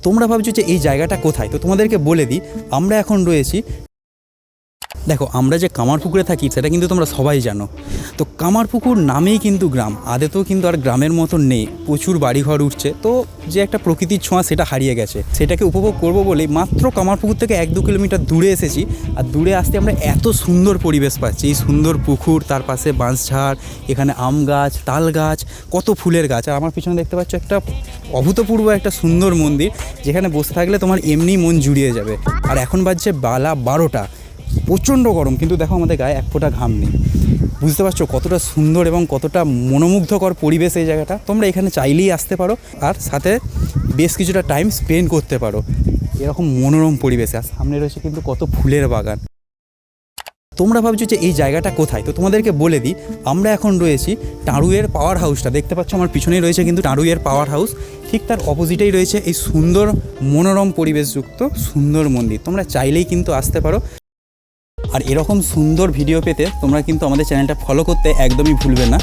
তোমরা ভাবছো যে এই জায়গাটা কোথায়, তো তোমাদেরকে বলে দিই। আমরা এখন রয়েছি, দেখো আমরা যে কামারপুকুরে থাকি সেটা কিন্তু তোমরা সবাই জানো। তো কামারপুকুর নামেই কিন্তু গ্রাম, আদতেও কিন্তু আর গ্রামের মতন নেই, প্রচুর বাড়িঘর উঠছে। তো যে একটা প্রকৃতির ছোঁয়া সেটা হারিয়ে গেছে, সেটাকে উপভোগ করব বলেই মাত্র কামারপুকুর থেকে 1-2 কিলোমিটার দূরে এসেছি। আর দূরে আসতে আমরা এত সুন্দর পরিবেশ পাচ্ছি, এই সুন্দর পুকুর, তার পাশে বাঁশঝাড়, এখানে আম গাছ, তাল গাছ, কত ফুলের গাছ। আর আমার পিছনে দেখতে পাচ্ছ একটা অভূতপূর্ব একটা সুন্দর মন্দির, যেখানে বসে থাকলে তোমার এমনি মন জুড়িয়ে যাবে। আর এখন বাজছে বেলা 12টা, প্রচণ্ড গরম, কিন্তু দেখো আমাদের গায়ে এক ফোঁটা ঘাম নেই। বুঝতে পারছো কতটা সুন্দর এবং কতটা মনোমুগ্ধকর পরিবেশ এই জায়গাটা। তোমরা এখানে চাইলেই আসতে পারো আর সাথে বেশ কিছুটা টাইম স্পেন্ড করতে পারো এরকম মনোরম পরিবেশে। আর সামনে রয়েছে কিন্তু কত ফুলের বাগান। তোমরা ভাবছো যে এই জায়গাটা কোথায়, তো তোমাদেরকে বলে দিই। আমরা এখন রয়েছি টাঁড়ুইয়ের পাওয়ার হাউসটা, দেখতে পাচ্ছ আমার পিছনেই রয়েছে কিন্তু টাঁড়ুইয়ের পাওয়ার হাউস। ঠিক তার অপোজিটেই রয়েছে এই সুন্দর মনোরম পরিবেশযুক্ত সুন্দর মন্দির। তোমরা চাইলেই কিন্তু আসতে পারো। আর এরকম সুন্দর ভিডিও পেতে তোমরা কিন্তু আমাদের চ্যানেলটা ফলো করতে একদমই ভুলবে না।